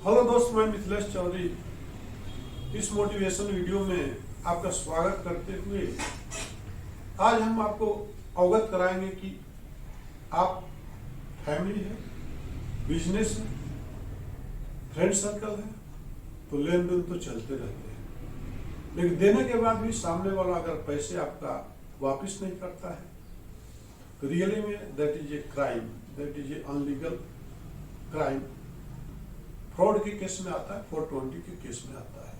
Hello दोस्त, मैं मिथिलेश चौधरी इस मोटिवेशन वीडियो में आपका स्वागत करते हुए आज हम आपको अवगत कराएंगे कि आप फैमिली है, बिजनेस है, फ्रेंड सर्कल है, तो लेन देन तो चलते रहते हैं, लेकिन देने के बाद भी सामने वाला अगर पैसे आपका वापस नहीं करता है तो रियली में that is a crime, that is a illegal crime. Fraud के केस में आता है, 420 के केस में आता है।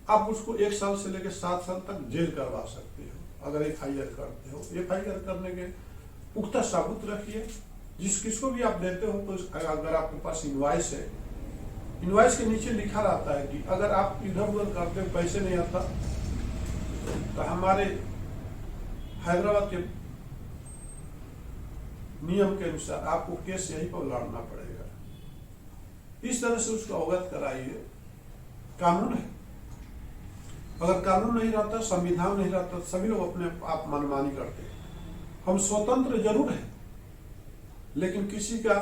आप उसको 1 साल से लेकर 7 साल तक जेल करवा सकते हो अगर FIR करते हो। FIR करने के पुख्ता सबूत रखिए। किसको भी आप देते हो तो अगर आपके पास इनवॉइस है, इनवॉइस के नीचे लिखा रहता है कि अगर आप इधर उधर करते हो पैसे नहीं आता तो हमारे हैदराबाद के नियम के अनुसार आपको केस यहीं पर लड़ना पड़ेगा। इस तरह से उसको अवगत कराइए। कानून है, अगर कानून नहीं रहता, संविधान नहीं रहता, सभी लोग अपने आप मनमानी करते हैं। हम स्वतंत्र जरूर हैं, लेकिन किसी का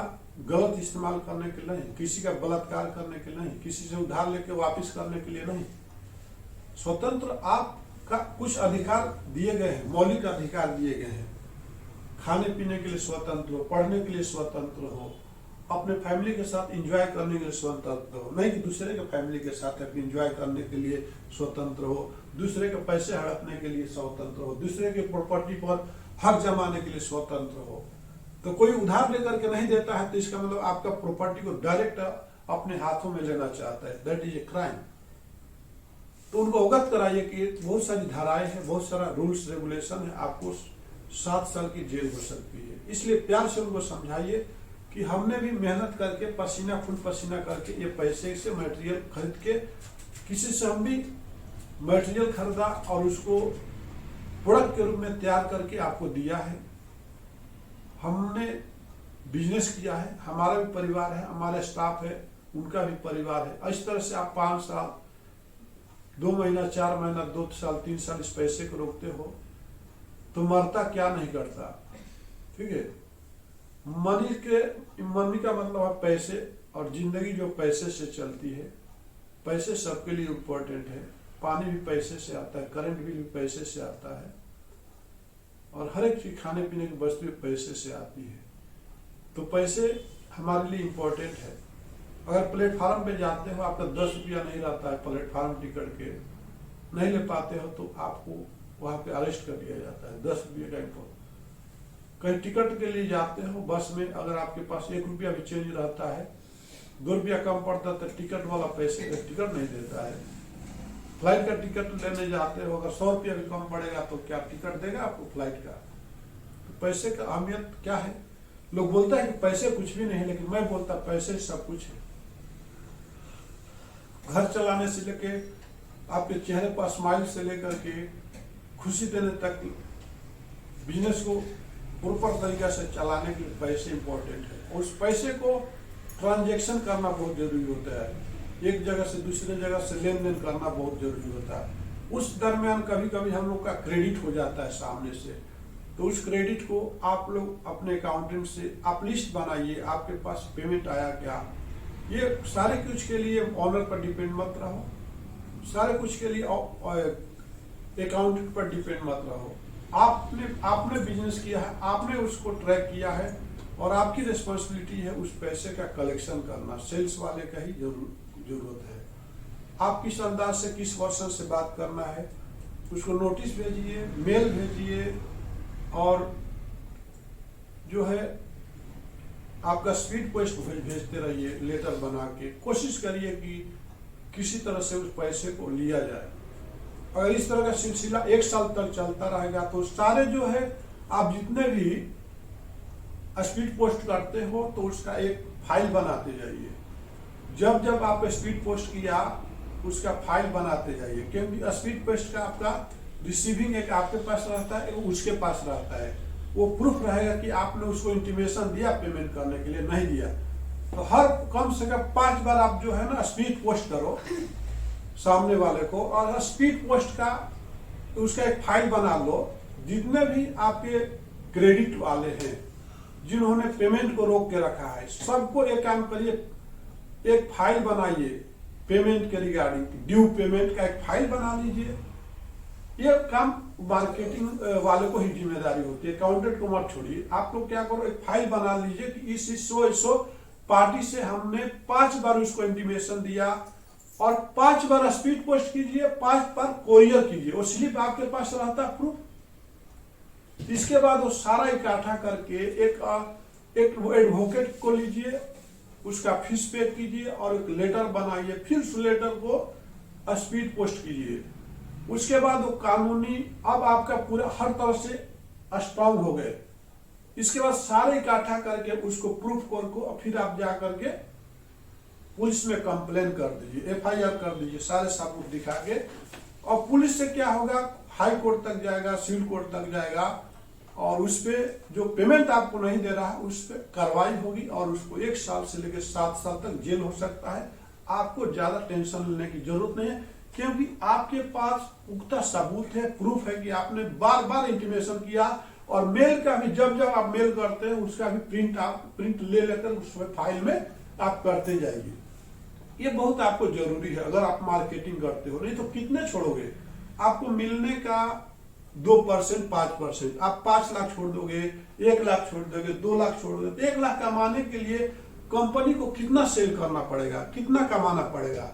गलत इस्तेमाल करने के लिए नहीं, किसी का बलात्कार करने के लिए नहीं, किसी से उधार लेके वापस करने के लिए नहीं। स्वतंत्र आपका कुछ अधिकार दिए गए हैं, मौलिक अधिकार दिए गए हैं। खाने पीने के लिए स्वतंत्र हो, पढ़ने के लिए स्वतंत्र हो, अपने फैमिली के साथ एंजॉय करने के लिए स्वतंत्र हो, नहीं कि दूसरे के फैमिली के साथ एंजॉय करने के लिए स्वतंत्र हो, दूसरे के पैसे हड़पने के लिए स्वतंत्र हो, दूसरे के प्रॉपर्टी पर हक जमाने के लिए स्वतंत्र हो। तो कोई उधार लेकर के नहीं देता है तो इसका मतलब आपका प्रॉपर्टी को डायरेक्ट अपने हाथों में लेना चाहता है, दैट इज ए क्राइम। तो उनको अवगत कराइए कि बहुत सारी धाराएं हैं, बहुत सारा रूल्स रेगुलेशन है, आपको 7 साल की जेल हो सकती है। इसलिए प्यार से उनको समझाइए कि हमने भी मेहनत करके पसीना खून पसीना करके ये पैसे से मटेरियल खरीद के किसी से हम भी मटेरियल खरीदा और उसको प्रोडक्ट के रूप में तैयार करके आपको दिया है। हमने बिजनेस किया है, हमारा भी परिवार है, हमारा स्टाफ है, उनका भी परिवार है। इस तरह से आप 5 साल 2 महीना 4 महीना 2 साल 3 साल इस पैसे को रोकते हो तो मरता क्या नहीं करता। ठीक है, मनी का मतलब है पैसे, और जिंदगी जो पैसे से चलती है। पैसे सबके लिए इम्पोर्टेंट है, पानी भी पैसे से आता है, करंट भी पैसे से आता है, और हर एक चीज खाने पीने की वस्तु पैसे से आती है। तो पैसे हमारे लिए इम्पोर्टेंट है। अगर प्लेटफार्म पे जाते हो, आपका 10 रुपया नहीं रहता है प्लेटफार्म टिकट के, नहीं ले पाते हो तो आपको वहां पे अरेस्ट कर लिया जाता है। 10 रुपये का इम्पोर्ट। कहीं टिकट के लिए जाते हो बस में, अगर आपके पास 1 रुपया भी चेंज रहता है, 2 रुपया कम पड़ता है तो टिकट वाला पैसे का टिकट नहीं देता है। फ्लाइट का टिकट लेने जाते हो, अगर 100 रुपया भी कम पड़ेगा तो क्या टिकट देगा आपको फ्लाइट का। तो पैसे का अहमियत क्या है। लोग बोलता है कि पैसे कुछ भी नहीं, लेकिन मैं बोलता पैसे सब कुछ है। घर चलाने से लेके आपके चेहरे पर स्माइल से लेकर के खुशी देने तक, बिजनेस को प्रॉपर तरीका से चलाने के लिए पैसे इंपॉर्टेंट है। उस पैसे को ट्रांजैक्शन करना बहुत जरूरी होता है। एक जगह से दूसरे जगह से लेन देन करना बहुत जरूरी होता है। उस दरमियान कभी कभी हम लोग का क्रेडिट हो जाता है सामने से, तो उस क्रेडिट को आप लोग अपने अकाउंटेंट से आप लिस्ट बनाइए, आपके पास पेमेंट आया क्या। ये सारे कुछ के लिए ऑनर पर डिपेंड मत रहो, सारे कुछ के लिए अकाउंटेंट पर डिपेंड मत रहो। आपने बिजनेस किया है, आपने उसको ट्रैक किया है, और आपकी रिस्पॉन्सिबिलिटी है उस पैसे का कलेक्शन करना। सेल्स वाले का ही जरूरत है। आप किस अंदाज से, किस वर्षन से बात करना है, उसको नोटिस भेजिए, मेल भेजिए, और जो है आपका स्पीड पोस्ट भेजते रहिए, लेटर बना के। कोशिश करिए कि किसी तरह से उस पैसे को लिया जाए। अगर इस तरह का सिलसिला 1 साल तक चलता रहेगा तो सारे जो है, आप जितने भी स्पीड पोस्ट करते हो तो उसका एक फाइल बनाते जाइए। जब जब आप स्पीड पोस्ट किया उसका फाइल बनाते जाइए, क्योंकि स्पीड पोस्ट का आपका रिसीविंग एक आपके पास रहता है, उसके पास रहता है। वो प्रूफ रहेगा कि आपने उसको इंटीमेशन दिया पेमेंट करने के लिए, नहीं दिया। तो हर कम से कम 5 बार आप जो है ना स्पीड पोस्ट करो सामने वाले को, और स्पीड पोस्ट का उसका एक फाइल बना लो। जितने भी आपके क्रेडिट वाले हैं, जिन्होंने पेमेंट को रोक के रखा है, सबको एक काम करिए, एक फाइल बनाइए पेमेंट के रिगार्डिंग, ड्यू पेमेंट का एक फाइल बना लीजिए। ये काम मार्केटिंग वाले को ही जिम्मेदारी होती है, अकाउंटेंट को मत छोड़िए। आप लोग क्या करो, एक फाइल बना लीजिए कि इस पार्टी से हमने 5 बार उसको इंटीमेशन दिया और 5 बार स्पीड पोस्ट कीजिए, 5 बार कोरियर कीजिए। वो स्लिप आपके पास रहता प्रूफ। इसके बाद वो सारा इकट्ठा करके एक एडवोकेट को लीजिए, उसका फीस पे कीजिए और एक लेटर बनाइए, फिर उस लेटर को स्पीड पोस्ट कीजिए। उसके बाद वो कानूनी, अब आपका पूरा हर तरह से स्ट्रांग हो गए। इसके बाद सारे इकट्ठा करके उसको प्रूफ को फिर आप जा करके पुलिस में कंप्लेन कर दीजिए, FIR कर दीजिए, सारे सबूत दिखा के। और पुलिस से क्या होगा, हाई कोर्ट तक जाएगा, सिविल कोर्ट तक जाएगा और उस पे जो पेमेंट आपको नहीं दे रहा है उस पे कार्रवाई होगी और उसको 1 साल से लेकर 7 साल तक जेल हो सकता है। आपको ज्यादा टेंशन लेने की जरूरत नहीं है, क्योंकि आपके पास पुख्ता सबूत है, प्रूफ है कि आपने बार बार इंटीमेशन किया। और मेल का भी जब आप मेल करते हैं उसका भी प्रिंट ले लेकर उसमें फाइल में आप करते जाइए। ये बहुत आपको जरूरी है अगर आप मार्केटिंग करते हो, नहीं तो कितने छोड़ोगे। आपको मिलने का 2% 5%, आप 5 लाख छोड़ दोगे, 1 लाख छोड़ दोगे, 2 लाख छोड़ दोगे, 1 लाख कमाने के लिए कंपनी को कितना सेल करना पड़ेगा, कितना कमाना पड़ेगा।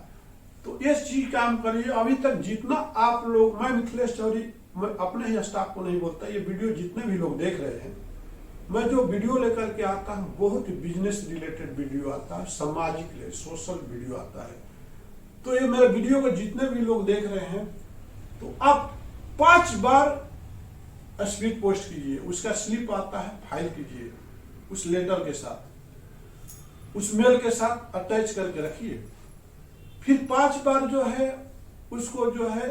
तो ये चीज काम करिए। अभी तक जितना आप लोग, मैं मिथिलेश चौधरी, मैं अपने ही स्टाफ को नहीं बोलता, ये वीडियो जितने भी लोग देख रहे हैं, मैं जो वीडियो लेकर के आता हूँ बहुत बिजनेस रिलेटेड वीडियो आता है, सामाजिक सोशल वीडियो आता है। तो ये मेरे वीडियो को जितने भी लोग देख रहे हैं, तो आप 5 बार स्पीड पोस्ट कीजिए, उसका स्लिप आता है फाइल कीजिए, उस लेटर के साथ, उस मेल के साथ अटैच करके रखिए। फिर 5 बार जो है उसको जो है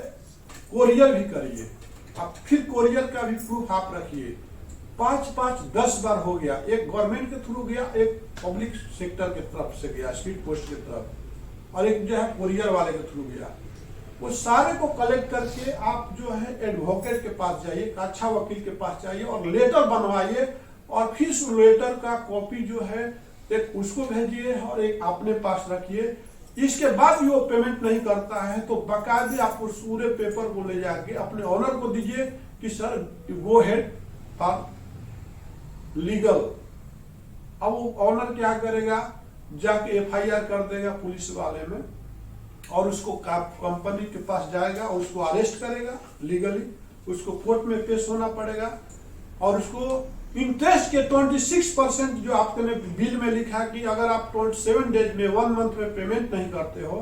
कोरियर भी करिए, अब फिर कोरियर का भी प्रूफ आप रखिए। 5 10 बार हो गया, एक गवर्नमेंट के थ्रू गया, एक पब्लिक सेक्टर के तरफ से गया स्पीड पोस्ट की तरफ, और एक जो है कोरियर वाले के थ्रू गया। वो सारे को कलेक्ट करके आप जो है एडवोकेट के पास जाइए, एक अच्छा वकील के पास जाइए और लेटर बनवाइए। और फिर उस लेटर का कॉपी जो है एक उसको भेजिए और एक अपने पास रखिए। इसके बाद भी वो पेमेंट नहीं करता है तो बाकायदे आप उस पूरे पेपर को ले जाके अपने ऑनर को दीजिए कि sir go head for legal. अब वो ऑनर क्या करेगा, जाके FIR कर देगा पुलिस वाले में और उसको कंपनी के पास जाएगा और उसको अरेस्ट करेगा लीगली, उसको कोर्ट में पेश होना पड़ेगा और उसको इंटरेस्ट के 26% जो आपने बिल में लिखा कि अगर आप 27 डेज में 1 मंथ में पेमेंट नहीं करते हो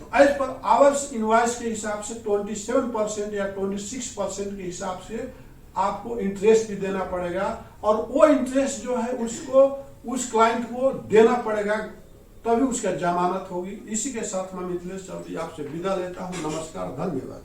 तो एज पर आवर्स इनवॉइस के हिसाब से 27% या 26% के हिसाब से आपको इंटरेस्ट भी देना पड़ेगा। और वो इंटरेस्ट जो है उसको उस क्लाइंट को देना पड़ेगा, तभी उसका जमानत होगी। इसी के साथ मैं मिथिलेश चौधरी आपसे विदा लेता हूँ। नमस्कार, धन्यवाद।